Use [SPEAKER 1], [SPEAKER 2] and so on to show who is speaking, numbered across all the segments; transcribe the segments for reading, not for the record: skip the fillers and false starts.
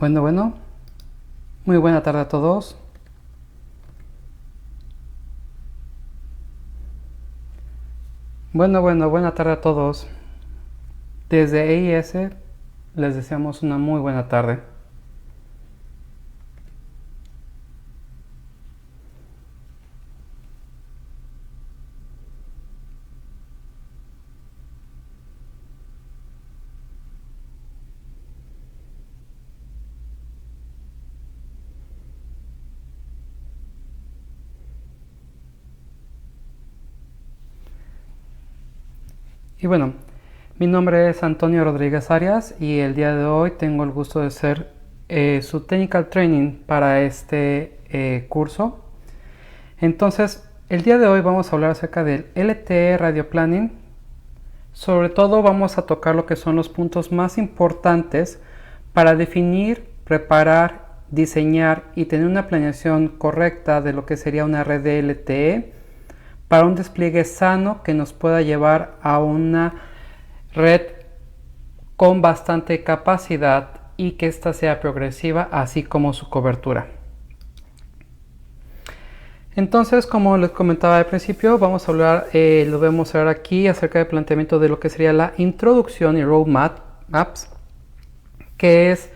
[SPEAKER 1] Bueno, muy buena tarde a todos. Buena tarde a todos. Desde EIS les deseamos una muy buena tarde. Y bueno, mi nombre es Antonio Rodríguez Arias y el día de hoy tengo el gusto de ser su Technical Training para este curso. Entonces, el día de hoy vamos a hablar acerca del LTE Radio Planning. Sobre todo vamos a tocar lo que son los puntos más importantes para definir, preparar, diseñar y tener una planeación correcta de lo que sería una red de LTE para un despliegue sano que nos pueda llevar a una red con bastante capacidad y que ésta sea progresiva, así como su cobertura. Entonces, como les comentaba al principio, vamos a hablar, lo vamos a ver aquí acerca del planteamiento de lo que sería la introducción y roadmaps, que es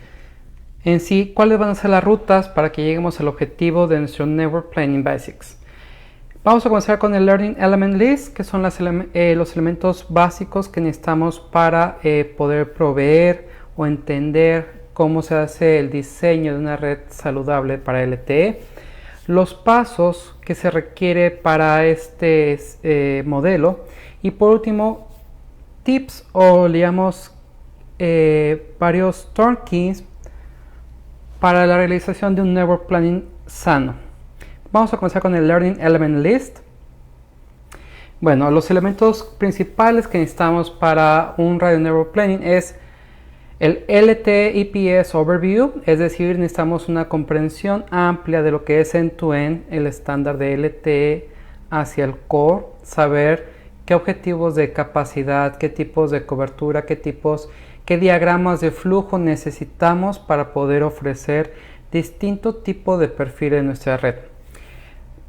[SPEAKER 1] en sí cuáles van a ser las rutas para que lleguemos al objetivo de nuestro Network Planning Basics. Vamos a comenzar con el Learning Element List, que son los elementos básicos que necesitamos para poder proveer o entender cómo se hace el diseño de una red saludable para LTE. Los pasos que se requiere para este modelo. Y por último, tips o digamos varios turnkeys para la realización de un Network Planning sano. Vamos a comenzar con el Learning Element List. Bueno, los elementos principales que necesitamos para un Radio Network Planning es el LTE EPS Overview, es decir, necesitamos una comprensión amplia de lo que es end-to-end, el estándar de LTE hacia el core, saber qué objetivos de capacidad, qué tipos de cobertura, qué diagramas de flujo necesitamos para poder ofrecer distinto tipo de perfil en nuestra red.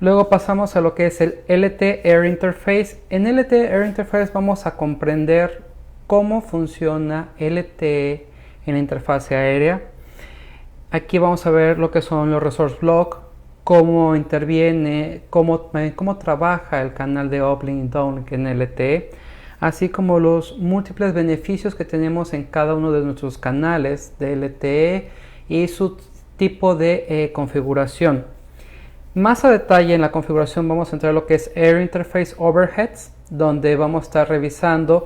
[SPEAKER 1] Luego pasamos a lo que es el LTE Air Interface. En LTE Air Interface vamos a comprender cómo funciona LTE en la interfase aérea. Aquí vamos a ver lo que son los resource blocks, cómo interviene, cómo trabaja el canal de uplink y downlink en LTE, así como los múltiples beneficios que tenemos en cada uno de nuestros canales de LTE y su tipo de configuración. Más a detalle en la configuración vamos a entrar a lo que es Air Interface Overheads, donde vamos a estar revisando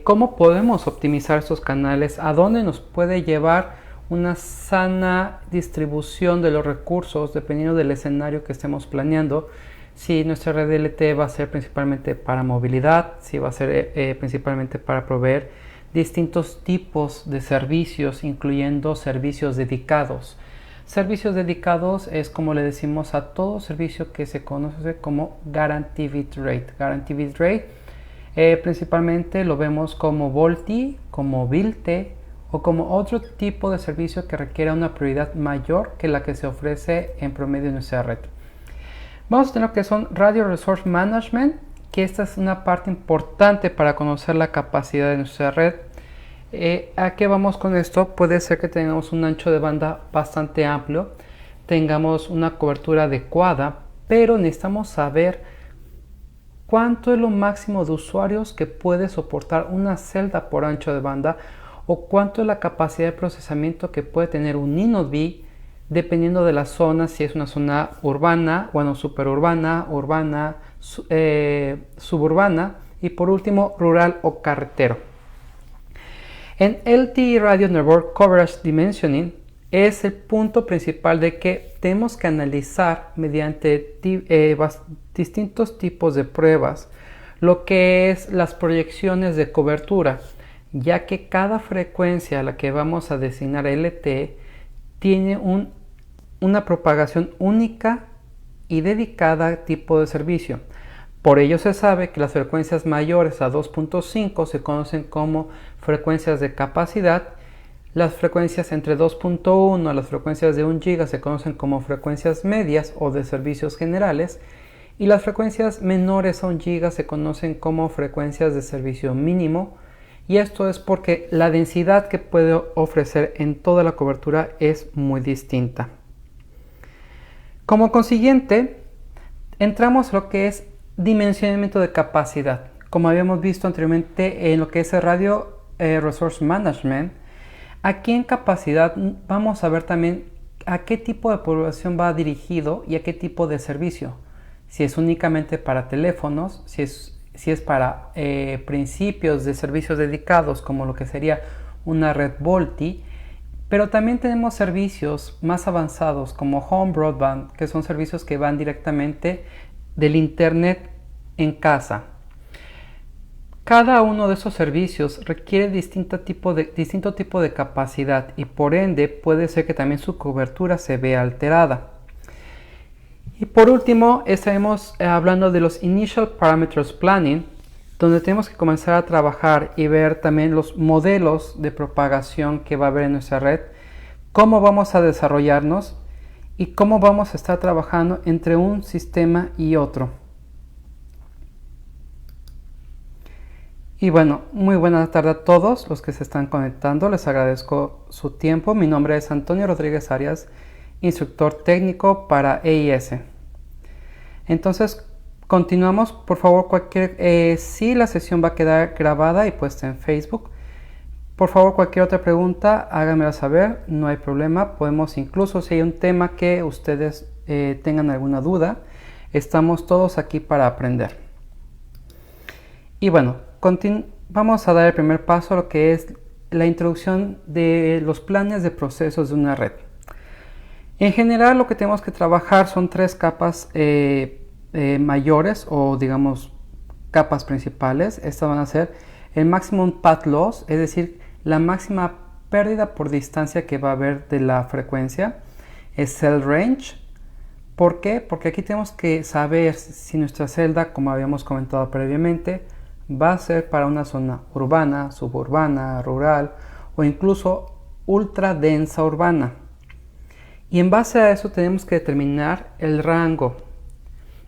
[SPEAKER 1] cómo podemos optimizar estos canales, a dónde nos puede llevar una sana distribución de los recursos dependiendo del escenario que estemos planeando. Si nuestra red LTE va a ser principalmente para movilidad, si va a ser principalmente para proveer distintos tipos de servicios, incluyendo servicios dedicados. Servicios dedicados es como le decimos a todo servicio que se conoce como Guarantee Bitrate. Guarantee Bitrate principalmente lo vemos como VoLTE, como ViLTE o como otro tipo de servicio que requiera una prioridad mayor que la que se ofrece en promedio en nuestra red. Vamos a tener lo que son Radio Resource Management, que esta es una parte importante para conocer la capacidad de nuestra red. ¿A qué vamos con esto? Puede ser que tengamos un ancho de banda bastante amplio, tengamos una cobertura adecuada, pero necesitamos saber cuánto es lo máximo de usuarios que puede soportar una celda por ancho de banda o cuánto es la capacidad de procesamiento que puede tener un InnoDB dependiendo de la zona, si es una zona urbana, bueno, superurbana, urbana, suburbana y por último rural o carretero. En LTE Radio Network Coverage Dimensioning es el punto principal de que tenemos que analizar mediante distintos tipos de pruebas lo que es las proyecciones de cobertura, ya que cada frecuencia a la que vamos a designar LTE tiene una propagación única y dedicada a tipo de servicio. Por ello se sabe que las frecuencias mayores a 2.5 se conocen como frecuencias de capacidad Las frecuencias entre 2.1 a las frecuencias de 1 GHz se conocen como frecuencias medias o de servicios generales, y las frecuencias menores a 1 GHz se conocen como frecuencias de servicio mínimo, y esto es porque la densidad que puede ofrecer en toda la cobertura es muy distinta. Como consiguiente, entramos a lo que es dimensionamiento de capacidad. Como habíamos visto anteriormente en lo que es el Radio Resource Management, aquí en capacidad vamos a ver también a qué tipo de población va dirigido y a qué tipo de servicio. Si es únicamente para teléfonos, si es para principios de servicios dedicados, como lo que sería una red VoLTE, pero también tenemos servicios más avanzados como Home Broadband, que son servicios que van directamente del Internet en casa. Cada uno de esos servicios requiere distinto tipo de capacidad y por ende puede ser que también su cobertura se vea alterada. Y por último, estaremos hablando de los Initial Parameters Planning, donde tenemos que comenzar a trabajar y ver también los modelos de propagación que va a haber en nuestra red, cómo vamos a desarrollarnos y cómo vamos a estar trabajando entre un sistema y otro. Y bueno, muy buena tarde a todos los que se están conectando, les agradezco su tiempo. Mi nombre es Antonio Rodríguez Arias, instructor técnico para EIS. Entonces, continuamos. Por favor, si la sesión va a quedar grabada y puesta en Facebook, por favor, cualquier otra pregunta, háganmela saber, no hay problema. Podemos incluso, si hay un tema que ustedes tengan alguna duda, estamos todos aquí para aprender. Y bueno, vamos a dar el primer paso a lo que es la introducción de los planes de procesos de una red. En general, lo que tenemos que trabajar son tres capas mayores o digamos capas principales. Estas van a ser el Maximum Path Loss, es decir, la máxima pérdida por distancia que va a haber de la frecuencia. Es Cell Range. ¿Por qué? Porque aquí tenemos que saber si nuestra celda, como habíamos comentado previamente, va a ser para una zona urbana, suburbana, rural o incluso ultra densa urbana. Y en base a eso tenemos que determinar el rango.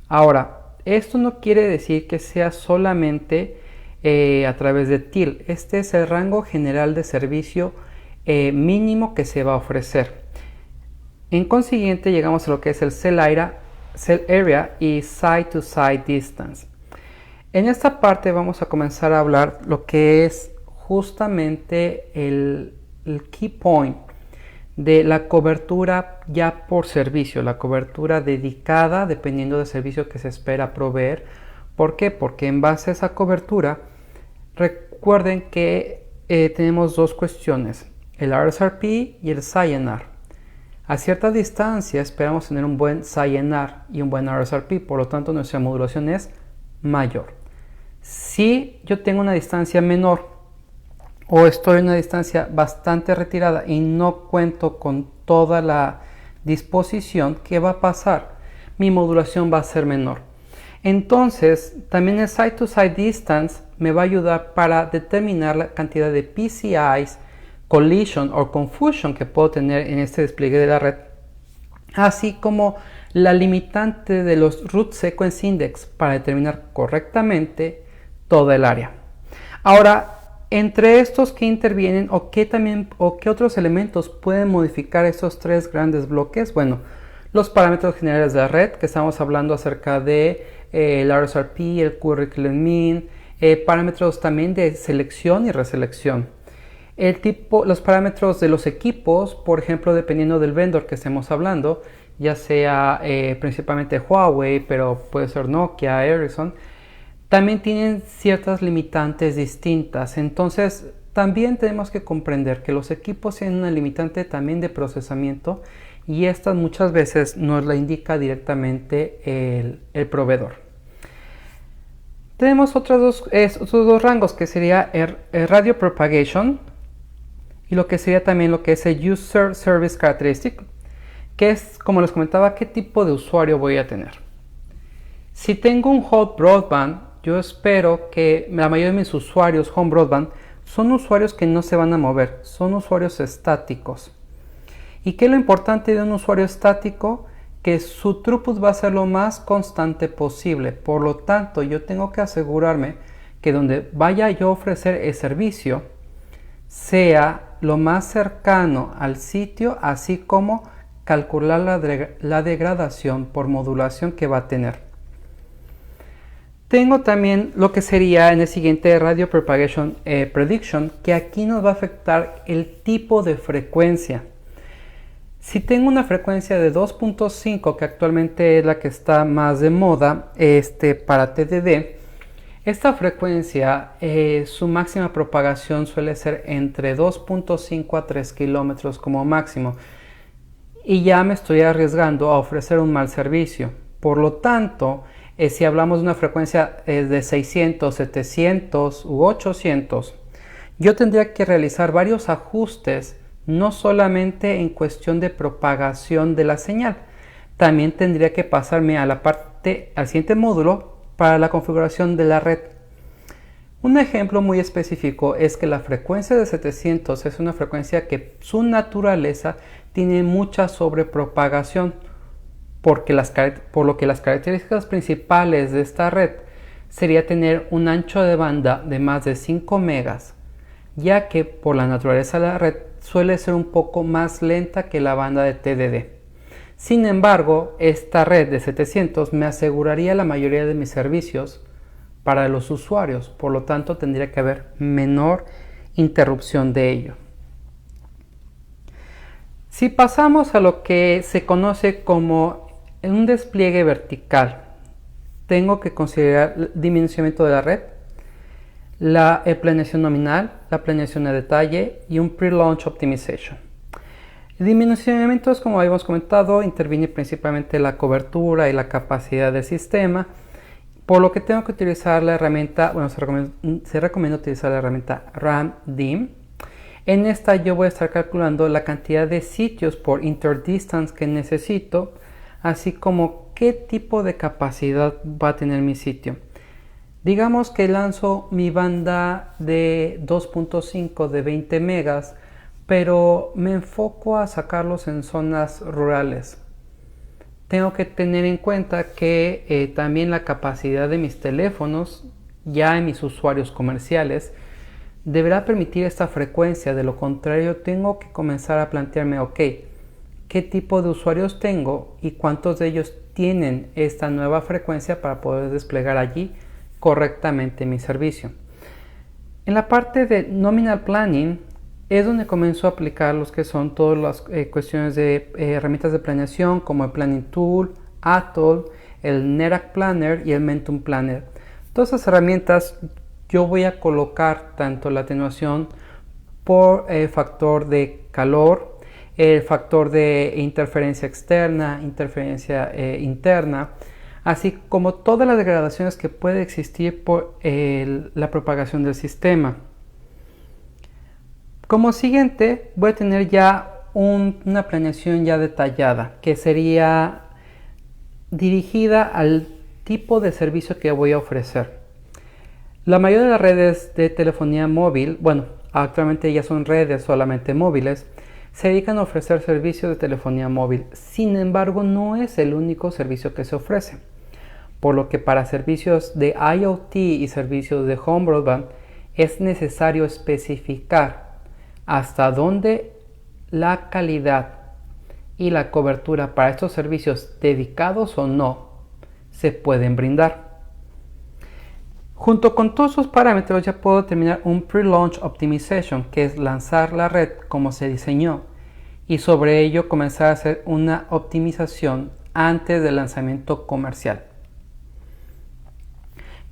[SPEAKER 1] Ahora, esto no quiere decir que sea solamente a través de TIL. Este es el rango general de servicio mínimo que se va a ofrecer. En consiguiente, llegamos a lo que es el Cell Area y Side to Side Distance. En esta parte vamos a comenzar a hablar lo que es justamente el key point de la cobertura ya por servicio, la cobertura dedicada dependiendo del servicio que se espera proveer. ¿Por qué? Porque en base a esa cobertura, recuerden que tenemos dos cuestiones, el RSRP y el SINR. A cierta distancia esperamos tener un buen SINR y un buen RSRP, por lo tanto nuestra modulación es mayor. Si yo tengo una distancia menor o estoy en una distancia bastante retirada y no cuento con toda la disposición, ¿qué va a pasar? Mi modulación va a ser menor. Entonces, también el Side-to-Side Distance me va a ayudar para determinar la cantidad de PCIs, collision o confusion que puedo tener en este despliegue de la red, así como la limitante de los Root Sequence Index para determinar correctamente toda el área. Ahora, entre estos que intervienen o qué otros elementos pueden modificar estos tres grandes bloques, bueno, los parámetros generales de la red, que estamos hablando acerca de el RSRP, el Curriculum Mean, parámetros también de selección y reselección. Los parámetros de los equipos, por ejemplo, dependiendo del vendor que estemos hablando, ya sea principalmente Huawei, pero puede ser Nokia, Ericsson, también tienen ciertas limitantes distintas. Entonces, también tenemos que comprender que los equipos tienen una limitante también de procesamiento y esta muchas veces nos la indica directamente el proveedor. Tenemos otros dos rangos que sería el Radio Propagation y lo que sería también lo que es el User Service Characteristic, que es, como les comentaba, qué tipo de usuario voy a tener. Si tengo un home broadband, yo espero que la mayoría de mis usuarios home broadband son usuarios que no se van a mover, son usuarios estáticos. ¿Y qué es lo importante de un usuario estático? Que su throughput va a ser lo más constante posible. Por lo tanto, yo tengo que asegurarme que donde vaya yo a ofrecer el servicio sea lo más cercano al sitio, así como calcular la degradación por modulación que va a tener. Tengo también lo que sería en el siguiente Radio Propagation Prediction, que aquí nos va a afectar el tipo de frecuencia. Si tengo una frecuencia de 2.5, que actualmente es la que está más de moda para TDD, esta frecuencia, su máxima propagación suele ser entre 2.5 a 3 kilómetros como máximo. Y ya me estoy arriesgando a ofrecer un mal servicio. Por lo tanto, si hablamos de una frecuencia de 600, 700 u 800, yo tendría que realizar varios ajustes, no solamente en cuestión de propagación de la señal. También tendría que pasarme al siguiente módulo para la configuración de la red. Un ejemplo muy específico es que la frecuencia de 700 es una frecuencia que su naturaleza tiene mucha sobrepropagación, por lo que las características principales de esta red sería tener un ancho de banda de más de 5 megas, ya que por la naturaleza de la red suele ser un poco más lenta que la banda de TDD. Sin embargo, esta red de 700 me aseguraría la mayoría de mis servicios para los usuarios, por lo tanto tendría que haber menor interrupción de ello. Si pasamos a lo que se conoce como un despliegue vertical, tengo que considerar el dimensionamiento de la red, la planeación nominal, la planeación de detalle y un pre-launch optimization. El dimensionamiento, como habíamos comentado, interviene principalmente la cobertura y la capacidad del sistema, por lo que tengo que utilizar la herramienta, se recomienda utilizar la herramienta RAM-DIM. En esta yo voy a estar calculando la cantidad de sitios por interdistance que necesito, así como qué tipo de capacidad va a tener mi sitio. Digamos que lanzo mi banda de 2.5 de 20 megas, pero me enfoco a sacarlos en zonas rurales. Tengo que tener en cuenta que también la capacidad de mis teléfonos, ya en mis usuarios comerciales, deberá permitir esta frecuencia. De lo contrario, tengo que comenzar a plantearme, ok, ¿qué tipo de usuarios tengo y cuántos de ellos tienen esta nueva frecuencia para poder desplegar allí correctamente mi servicio? En la parte de Nominal Planning es donde comienzo a aplicar los que son todas las cuestiones de herramientas de planeación como el Planning Tool, Atoll, el NetApp Planner y el Mentum Planner. Todas esas herramientas yo voy a colocar tanto la atenuación por factor de calor, el factor de interferencia externa, interferencia interna, así como todas las degradaciones que puede existir por la propagación del sistema. Como siguiente voy a tener ya una planeación ya detallada que sería dirigida al tipo de servicio que voy a ofrecer. La mayoría de las redes de telefonía móvil, actualmente ya son redes solamente móviles, se dedican a ofrecer servicios de telefonía móvil. Sin embargo, no es el único servicio que se ofrece, por lo que para servicios de IoT y servicios de home broadband es necesario especificar hasta dónde la calidad y la cobertura para estos servicios, dedicados o no, se pueden brindar. Junto con todos esos parámetros ya puedo determinar un pre-launch optimization, que es lanzar la red como se diseñó y sobre ello comenzar a hacer una optimización antes del lanzamiento comercial.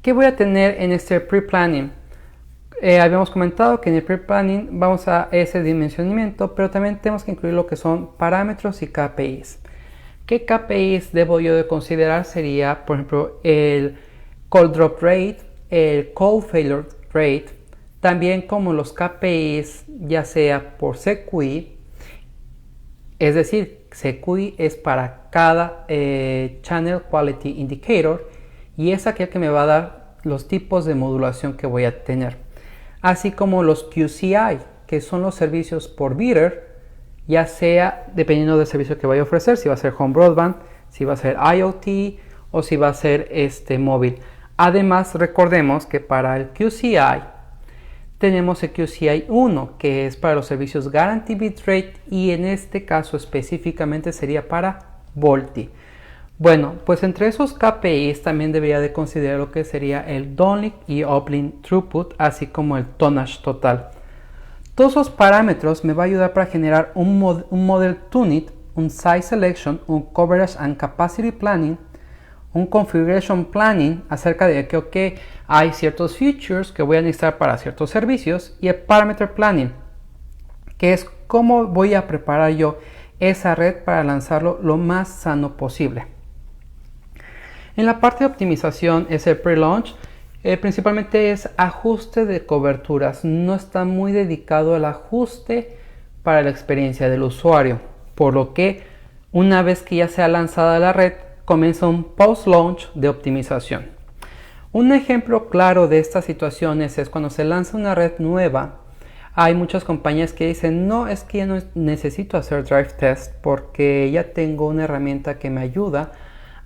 [SPEAKER 1] ¿Qué voy a tener en este pre-planning? Habíamos comentado que en el pre-planning vamos a ese dimensionamiento, pero también tenemos que incluir lo que son parámetros y KPIs. ¿Qué KPIs debo yo de considerar? Sería, por ejemplo, el call drop rate, el call failure rate, también como los KPIs, ya sea por CQI, es decir, CQI es para cada Channel Quality Indicator y es aquel que me va a dar los tipos de modulación que voy a tener. así como los QCI, que son los servicios por bidder, ya sea dependiendo del servicio que vaya a ofrecer, si va a ser home broadband, si va a ser IoT o si va a ser móvil. Además, recordemos que para el QCI tenemos el QCI 1, que es para los servicios Guarantee Bitrate, y en este caso específicamente sería para VoLTE. Bueno, pues entre esos KPIs también debería de considerar lo que sería el downlink y uplink throughput, así como el tonnage total. Todos esos parámetros me va a ayudar para generar un model tuned, un size selection, un coverage and capacity planning, un configuration planning acerca de que hay ciertos features que voy a necesitar para ciertos servicios, y el parameter planning, que es cómo voy a preparar yo esa red para lanzarlo lo más sano posible. En la parte de optimización es el pre-launch. Principalmente es ajuste de coberturas, no está muy dedicado al ajuste para la experiencia del usuario, por lo que una vez que ya sea lanzada la red, comienza un post-launch de optimización. Un ejemplo claro de estas situaciones es cuando se lanza una red nueva. Hay muchas compañías que dicen, no, es que ya no necesito hacer drive test porque ya tengo una herramienta que me ayuda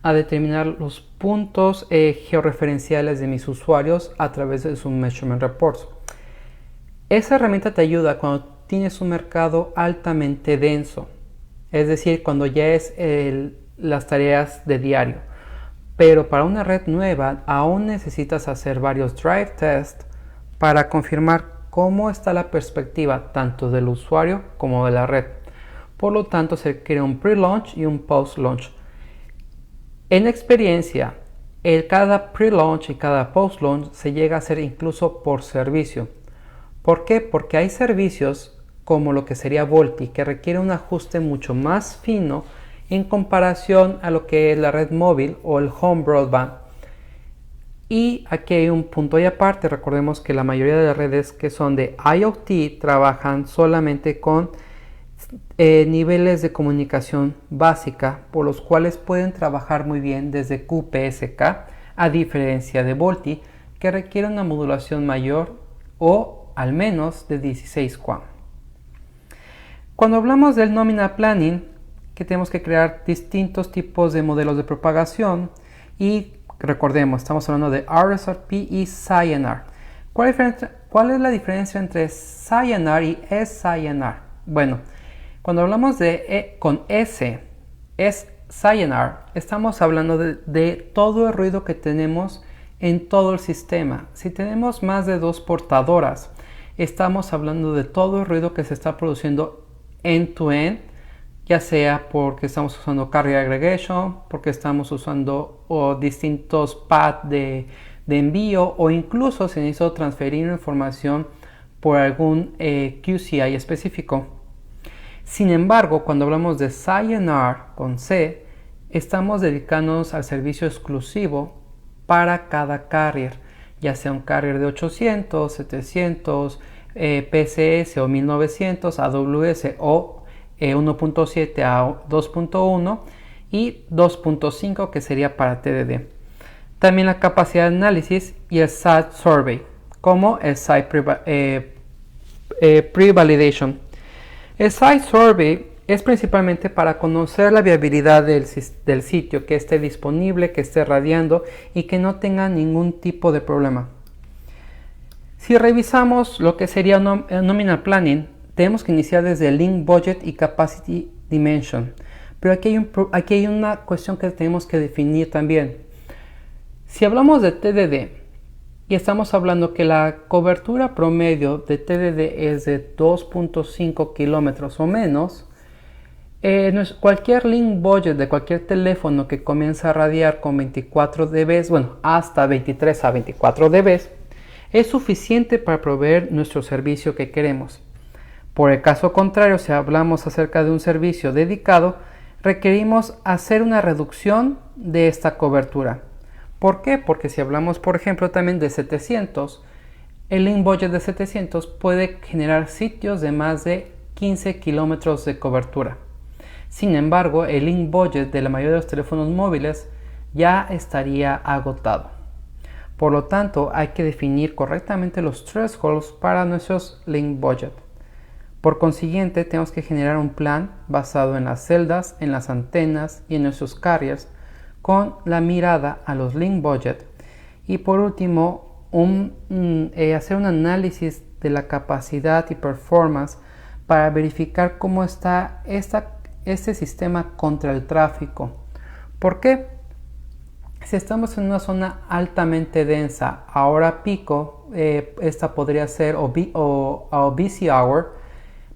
[SPEAKER 1] a determinar los puntos georreferenciales de mis usuarios a través de sus measurement reports. Esa herramienta te ayuda cuando tienes un mercado altamente denso, es decir, cuando ya es las tareas de diario. Pero para una red nueva aún necesitas hacer varios drive tests para confirmar cómo está la perspectiva tanto del usuario como de la red. Por lo tanto, se crea un pre-launch y un post-launch. En experiencia, cada pre-launch y cada post-launch se llega a hacer incluso por servicio. ¿Por qué? Porque hay servicios como lo que sería VoLTE que requiere un ajuste mucho más fino en comparación a lo que es la red móvil o el home broadband. Y aquí hay un punto y aparte. Recordemos que la mayoría de las redes que son de IoT trabajan solamente con niveles de comunicación básica, por los cuales pueden trabajar muy bien desde QPSK, a diferencia de VoLTE, que requiere una modulación mayor o al menos de 16 QAM. Cuando hablamos del nominal planning, que tenemos que crear distintos tipos de modelos de propagación, y recordemos, estamos hablando de RSRP y SINR. ¿Cuál es la diferencia entre SINR y SINR? Bueno, cuando hablamos de con S, es SINR, estamos hablando de todo el ruido que tenemos en todo el sistema. Si tenemos más de 2 portadoras, estamos hablando de todo el ruido que se está produciendo end-to-end, ya sea porque estamos usando carrier aggregation, porque estamos usando distintos paths de envío, o incluso si necesito transferir información por algún QCI específico. Sin embargo, cuando hablamos de SINR con C, estamos dedicándonos al servicio exclusivo para cada carrier, ya sea un carrier de 800, 700, PCS o 1900, AWS o 1.7 a 2.1 y 2.5 que sería para TDD. También la capacidad de análisis y el site survey, como el site pre-validation. El site survey es principalmente para conocer la viabilidad del sitio, que esté disponible, que esté radiando y que no tenga ningún tipo de problema. Si revisamos lo que sería nominal planning, tenemos que iniciar desde el link budget y capacity dimension. Pero aquí hay una cuestión que tenemos que definir también. Si hablamos de TDD y estamos hablando que la cobertura promedio de TDD es de 2.5 kilómetros o menos, cualquier link budget de cualquier teléfono que comienza a radiar con 24 dB, bueno, hasta 23 a 24 dB, es suficiente para proveer nuestro servicio que queremos. Por el caso contrario, si hablamos acerca de un servicio dedicado, requerimos hacer una reducción de esta cobertura. ¿Por qué? Porque si hablamos, por ejemplo, también de 700, el link budget de 700 puede generar sitios de más de 15 kilómetros de cobertura. Sin embargo, el link budget de la mayoría de los teléfonos móviles ya estaría agotado. Por lo tanto, hay que definir correctamente los thresholds para nuestros link budget. Por consiguiente, tenemos que generar un plan basado en las celdas, en las antenas y en nuestros carriers con la mirada a los link budget. Y por último, hacer un análisis de la capacidad y performance para verificar cómo está este sistema contra el tráfico. ¿Por qué? Si estamos en una zona altamente densa, a hora pico, esta podría ser o busy hour,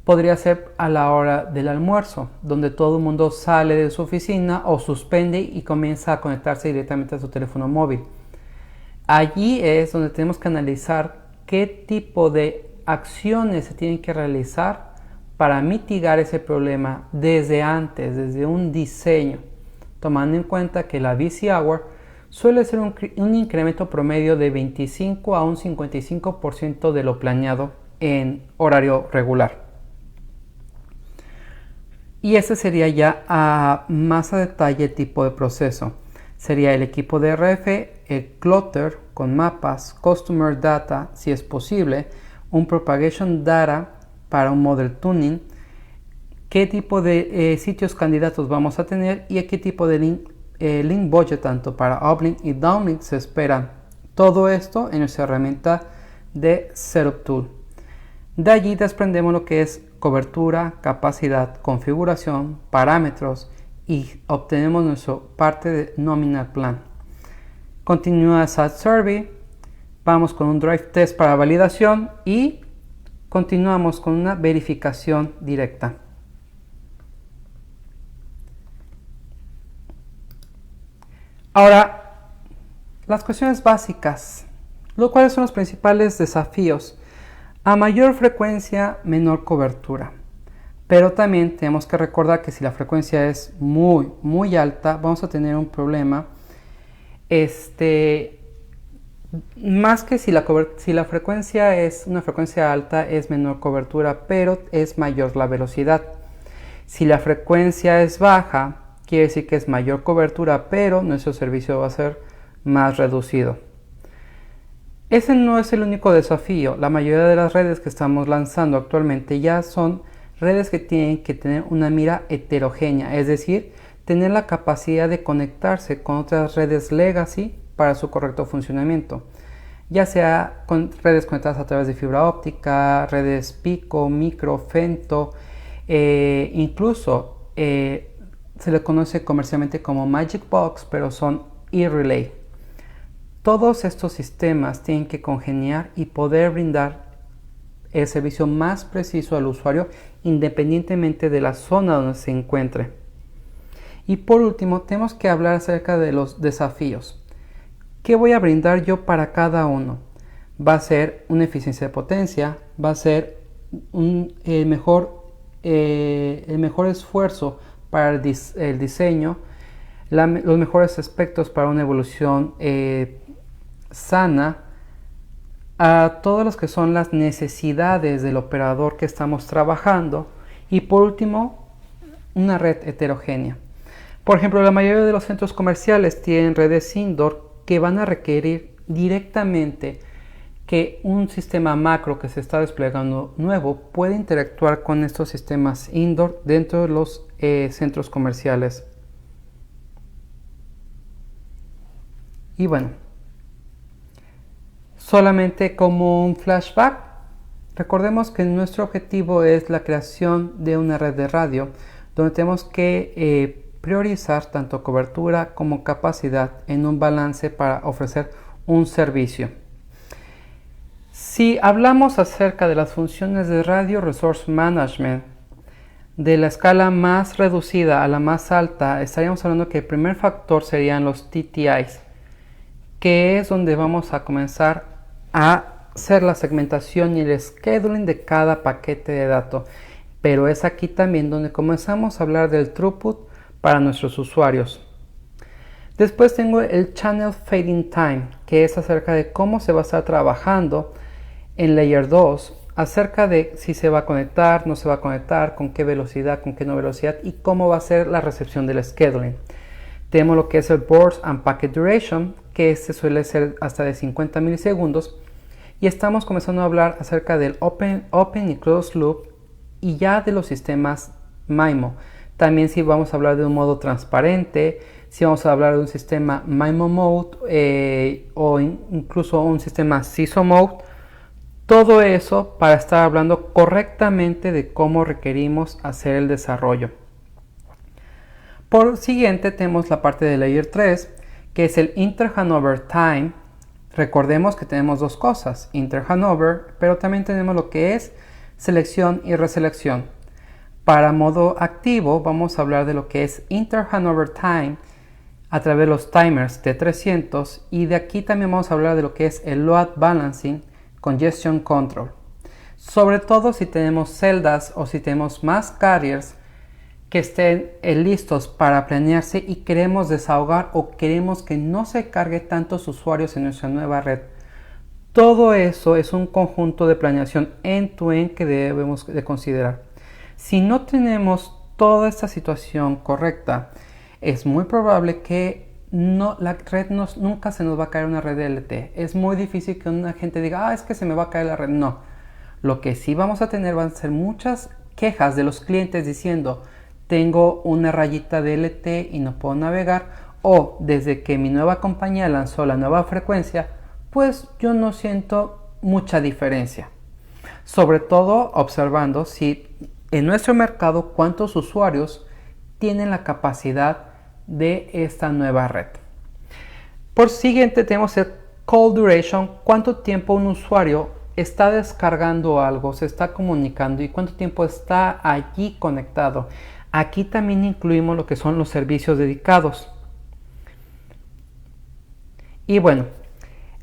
[SPEAKER 1] podría ser a la hora del almuerzo, donde todo el mundo sale de su oficina o suspende y comienza a conectarse directamente a su teléfono móvil. Allí es donde tenemos que analizar qué tipo de acciones se tienen que realizar para mitigar ese problema desde antes, desde un diseño, tomando en cuenta que la busy hour suele ser un incremento promedio de 25 a un 55% de lo planeado en horario regular. Y ese sería ya más a detalle el tipo de proceso. Sería el equipo de RF, el clutter con mapas, customer data si es posible, un propagation data para un model tuning, qué tipo de sitios candidatos vamos a tener y a qué tipo de link budget tanto para uplink y downlink se espera. Todo esto en nuestra herramienta de Setup Tool. De allí desprendemos lo que es cobertura, capacidad, configuración, parámetros y obtenemos nuestra parte de nominal plan. Continúa SAT Survey, vamos con un drive test para validación y continuamos con una verificación directa. Ahora, las cuestiones básicas. ¿Cuáles son los principales desafíos? A mayor frecuencia, menor cobertura. Pero también tenemos que recordar que si la frecuencia es muy alta, vamos a tener un problema. Más que si la frecuencia es una frecuencia alta, es menor cobertura, pero es mayor la velocidad. Si la frecuencia es baja, quiere decir que es mayor cobertura, pero nuestro servicio va a ser más reducido. Ese no es el único desafío. La mayoría de las redes que estamos lanzando actualmente ya son redes que tienen que tener una mira heterogénea, es decir, tener la capacidad de conectarse con otras redes legacy para su correcto funcionamiento, ya sea con redes conectadas a través de fibra óptica, redes Pico, Micro, Fento, incluso se le conoce comercialmente como Magic Box, pero son e-relay. Todos estos sistemas tienen que congeniar y poder brindar el servicio más preciso al usuario independientemente de la zona donde se encuentre. Y por último, tenemos que hablar acerca de los desafíos. ¿Qué voy a brindar yo para cada uno? Va a ser una eficiencia de potencia, va a ser el mejor esfuerzo para el diseño, los mejores aspectos para una evolución sana, a todos los que son las necesidades del operador que estamos trabajando y por último una red heterogénea. Por ejemplo, la mayoría de los centros comerciales tienen redes indoor que van a requerir directamente que un sistema macro que se está desplegando nuevo pueda interactuar con estos sistemas indoor dentro de los centros comerciales. Y bueno, solamente como un flashback, recordemos que nuestro objetivo es la creación de una red de radio donde tenemos que priorizar tanto cobertura como capacidad en un balance para ofrecer un servicio. Si hablamos acerca de las funciones de Radio Resource Management, de la escala más reducida a la más alta, estaríamos hablando que el primer factor serían los TTIs, que es donde vamos a comenzar a hacer la segmentación y el scheduling de cada paquete de datos. Pero es aquí también donde comenzamos a hablar del throughput para nuestros usuarios. Después tengo el Channel Fading Time, que es acerca de cómo se va a estar trabajando en Layer 2, acerca de si se va a conectar, no se va a conectar, con qué velocidad, con qué no velocidad y cómo va a ser la recepción del scheduling. Tenemos lo que es el Burst and Packet Duration, que este suele ser hasta de 50 milisegundos. Y estamos comenzando a hablar acerca del Open y Closed Loop y ya de los sistemas MIMO. También si vamos a hablar de un modo transparente, si vamos a hablar de un sistema MIMO Mode o incluso un sistema CISO Mode. Todo eso para estar hablando correctamente de cómo requerimos hacer el desarrollo. Por siguiente tenemos la parte de Layer 3, que es el Inter-Hanover Time. Recordemos que tenemos dos cosas, Inter-Hanover, pero también tenemos lo que es selección y reselección. Para modo activo vamos a hablar de lo que es Inter-Hanover Time a través de los timers T300 y de aquí también vamos a hablar de lo que es el Load Balancing Congestion Control. Sobre todo si tenemos celdas o si tenemos más carriers que estén listos para planearse y queremos desahogar o queremos que no se cargue tantos usuarios en nuestra nueva red. Todo eso es un conjunto de planeación end-to-end que debemos de considerar. Si no tenemos toda esta situación correcta, es muy probable que la red nunca se nos va a caer una red de LTE. Es muy difícil que una gente diga, es que se me va a caer la red. No. Lo que sí vamos a tener van a ser muchas quejas de los clientes diciendo, tengo una rayita de LTE y no puedo navegar, o desde que mi nueva compañía lanzó la nueva frecuencia, pues yo no siento mucha diferencia. Sobre todo observando si en nuestro mercado cuántos usuarios tienen la capacidad de esta nueva red. Por siguiente tenemos el call duration, cuánto tiempo un usuario está descargando algo, se está comunicando y cuánto tiempo está allí conectado. Aquí también incluimos lo que son los servicios dedicados. Y bueno,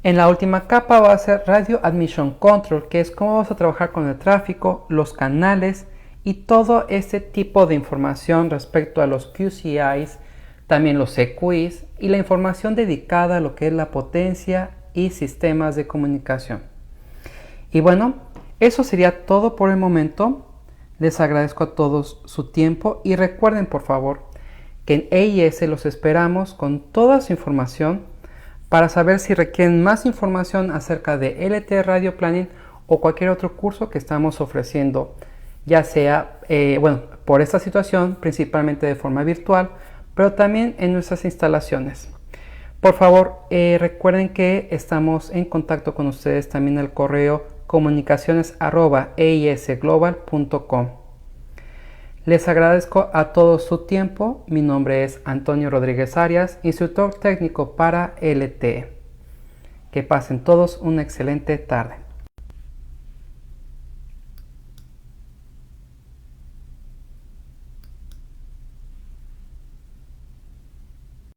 [SPEAKER 1] en la última capa va a ser Radio Admission Control, que es cómo vamos a trabajar con el tráfico, los canales y todo este tipo de información respecto a los QCIs, también los EQIs y la información dedicada a lo que es la potencia y sistemas de comunicación. Y bueno, eso sería todo por el momento. Les agradezco a todos su tiempo y recuerden por favor que en EIS los esperamos con toda su información para saber si requieren más información acerca de LTE Radio Planning o cualquier otro curso que estamos ofreciendo, ya sea por esta situación, principalmente de forma virtual, pero también en nuestras instalaciones. Por favor, recuerden que estamos en contacto con ustedes también al correo comunicaciones@eisglobal.com. Les agradezco a todos su tiempo. Mi nombre es Antonio Rodríguez Arias, instructor técnico para LTE. Que pasen todos una excelente tarde.